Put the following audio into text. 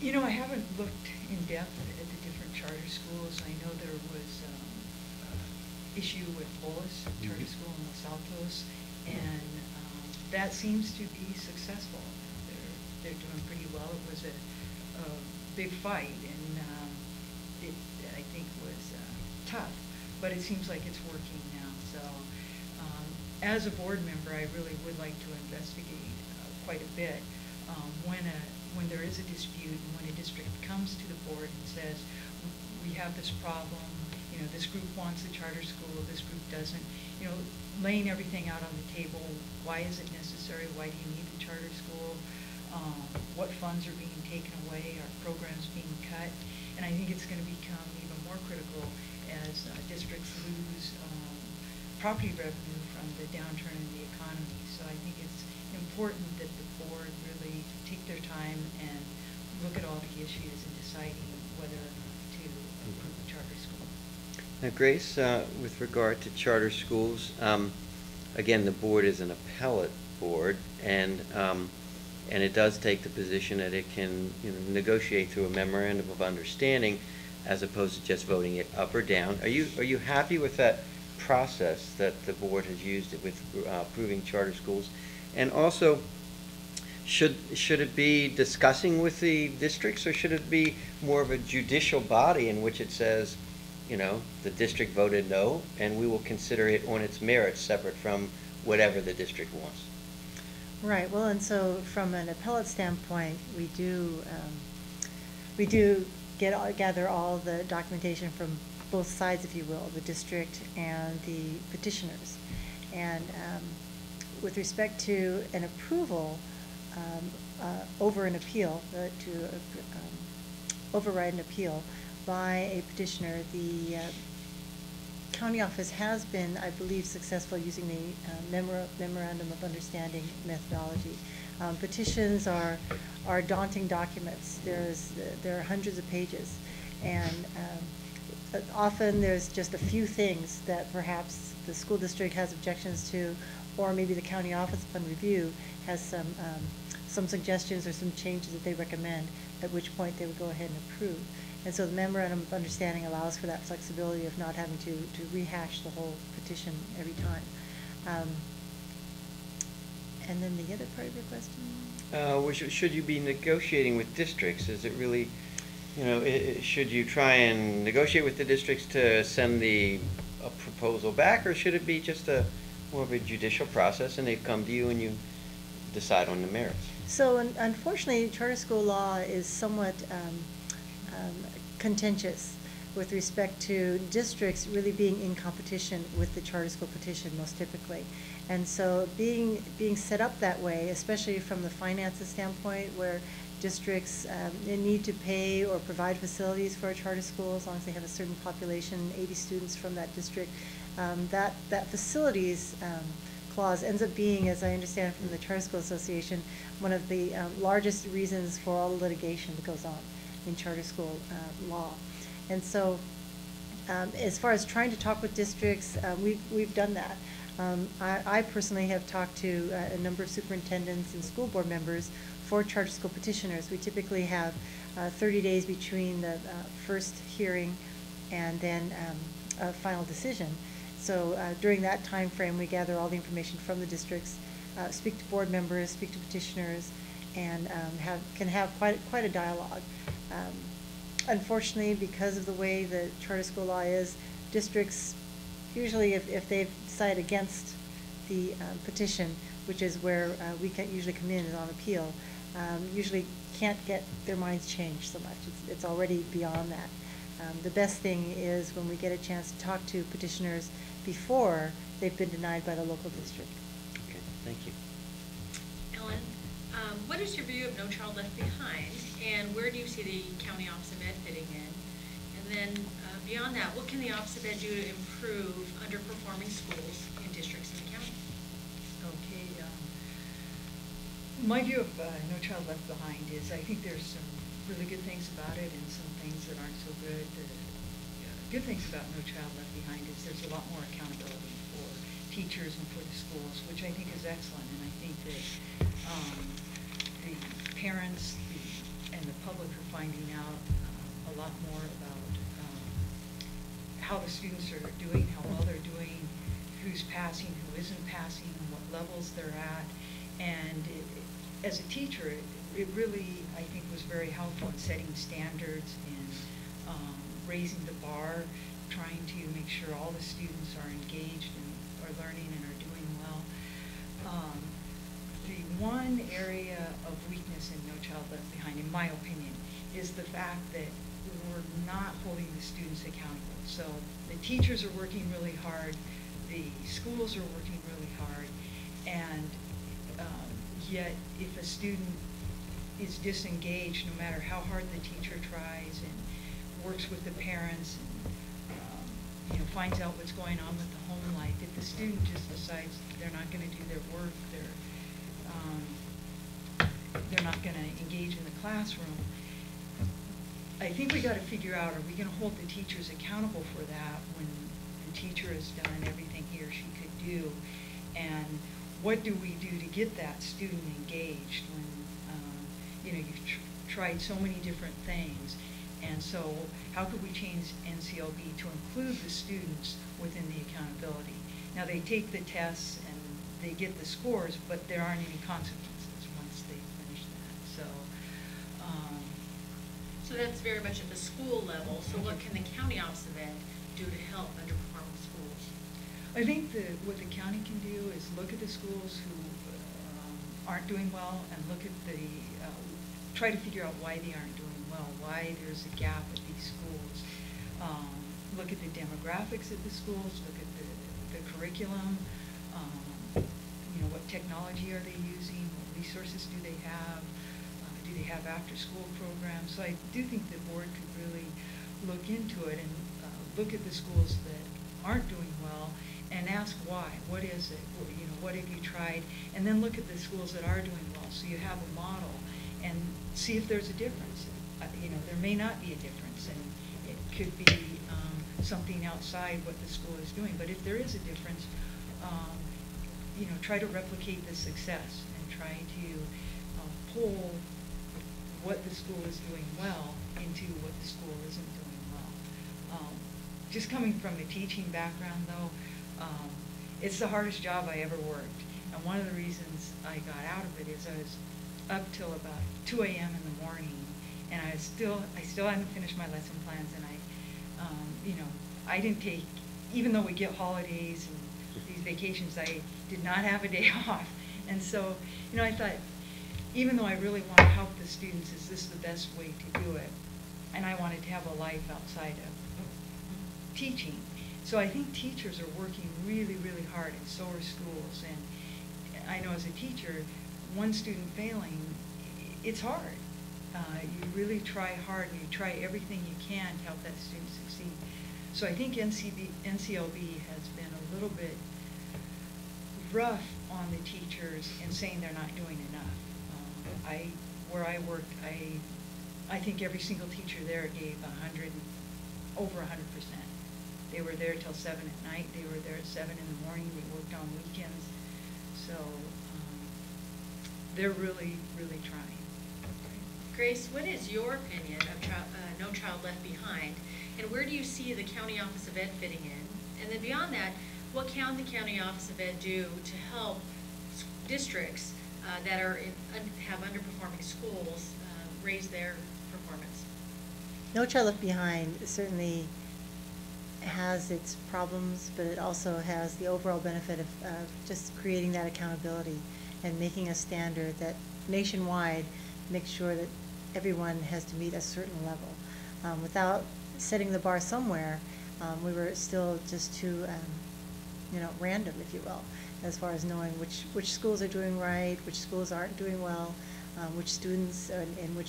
You know, I haven't looked in depth at the different charter schools. I know there was issue with Bullis Charter School in Los Altos, and that seems to be successful. They're doing pretty well. It was a big fight, and it, I think, was tough, but it seems like it's working now. So as a board member, I really would like to investigate quite a bit when there is a dispute and when a district comes to the board and says, we have this problem, you know, this group wants a charter school, this group doesn't, you know, laying everything out on the table. Why is it necessary? Why do you need the charter school? What funds are being taken away? Are programs being cut? And I think it's going to become even more critical as districts lose property revenue from the downturn in the economy. So I think it's important that the board really take their time and look at all the issues in deciding whether to approve a charter school. Now, Grace, with regard to charter schools, again, the board is an appellate board, and it does take the position that it can, you know, negotiate through a memorandum of understanding, as opposed to just voting it up or down. Are you happy with that process that the board has used with approving charter schools? And also, should it be discussing with the districts, or should it be more of a judicial body in which it says, you know, the district voted no, and we will consider it on its merits, separate from whatever the district wants? Right. Well, and so from an appellate standpoint, we do gather all the documentation from both sides, if you will, the district and the petitioners. And with respect to an approval over an appeal, to override an appeal by a petitioner, the county office has been, I believe, successful using the memorandum of understanding methodology. Petitions are daunting documents. There are hundreds of pages, and often there's just a few things that perhaps the school district has objections to, or maybe the county office upon review has some suggestions or some changes that they recommend, at which point they would go ahead and approve. And so the memorandum of understanding allows for that flexibility of not having to rehash the whole petition every time. And then the other part of your question? Should you be negotiating with districts? Is it really, you know, should you try and negotiate with the districts to send a proposal back, or should it be just more of a judicial process and they come to you and you decide on the merits? So unfortunately, charter school law is somewhat contentious with respect to districts really being in competition with the charter school petition most typically. And so being set up that way, especially from the finances standpoint, where districts need to pay or provide facilities for a charter school as long as they have a certain population, 80 students from that district, that facilities clause ends up being, as I understand from the Charter School Association, one of the largest reasons for all the litigation that goes on in charter school law. And so as far as trying to talk with districts, we've done that. I personally have talked to a number of superintendents and school board members for charter school petitioners. We typically have 30 days between the first hearing and then a final decision. So during that time frame, we gather all the information from the districts, speak to board members, speak to petitioners, and can have quite a dialogue. Unfortunately, because of the way the charter school law is, districts usually, if they decide against the petition, which is where we can usually come in on appeal, usually can't get their minds changed so much. It's already beyond that. The best thing is when we get a chance to talk to petitioners before they've been denied by the local district. Okay, thank you. Ellen, what is your view of No Child Left Behind, and where do you see the County Office of Ed fitting in? And then beyond that, what can the Office of Ed do to improve underperforming schools in districts in the county? Okay. My view of No Child Left Behind is I think there's some really good things about it and some things that aren't so good. The good things about No Child Left Behind is there's a lot more accountability for teachers and for the schools, which I think is excellent. And I think that the parents and the public public are finding out a lot more about how the students are doing, how well they're doing, who's passing, who isn't passing, and what levels they're at. And as a teacher, it really, I think, was very helpful in setting standards and raising the bar, trying to make sure all the students are engaged and are learning and are doing well. The one area of weakness in No Child Left Behind, in my opinion, is the fact that we're not holding the students accountable. So the teachers are working really hard, the schools are working really hard, and yet if a student is disengaged, no matter how hard the teacher tries and works with the parents and finds out what's going on with the home life, if the student just decides they're not going to do their work, they're not going to engage in the classroom, I think we got to figure out, are we going to hold the teachers accountable for that when the teacher has done everything he or she could do? And what do we do to get that student engaged when you've tried so many different things? And so how could we change NCLB to include the students within the accountability? Now, they take the tests and they get the scores, but there aren't any consequences once they finish that. So that's very much at the school level. So what can the county Office of Ed do to help underperforming schools? I think that what the county can do is look at the schools who aren't doing well and look at try to figure out why they aren't doing well, why there's a gap at these schools. Look at the demographics at the schools, look at the curriculum, what technology are they using, what resources do they have, do they have after-school programs? So I do think the board could really look into it and look at the schools that aren't doing well and ask why. What is it? What have you tried? And then look at the schools that are doing well, so you have a model, and see if there's a difference. There may not be a difference, and it could be something outside what the school is doing. But if there is a difference, try to replicate the success and try to pull what the school is doing well into what the school isn't doing well. Just coming from a teaching background, though, it's the hardest job I ever worked. And one of the reasons I got out of it is I was up till about 2 a.m. in the morning, and I still hadn't finished my lesson plans, and I didn't take, even though we get holidays and these vacations, I did not have a day off. And so, I thought, even though I really want to help the students, is this the best way to do it? And I wanted to have a life outside of teaching. So I think teachers are working really, really hard, and so are schools. And I know as a teacher, one student failing, it's hard. You really try hard, and you try everything you can to help that student succeed. So I think NCLB has been a little bit rough on the teachers in saying they're not doing enough. Where I worked, I think every single teacher there gave over 100%. They were there till 7 at night. They were there at 7 in the morning. They worked on weekends. So they're really, really trying. Grace, what is your opinion of No Child Left Behind, and where do you see the County Office of Ed fitting in? And then beyond that, what can the County Office of Ed do to help districts that have underperforming schools raise their performance? No Child Left Behind certainly has its problems, but it also has the overall benefit of just creating that accountability and making a standard that nationwide makes sure that everyone has to meet a certain level. Without setting the bar somewhere, we were still just too random, if you will, as far as knowing which schools are doing right, which schools aren't doing well, which students and which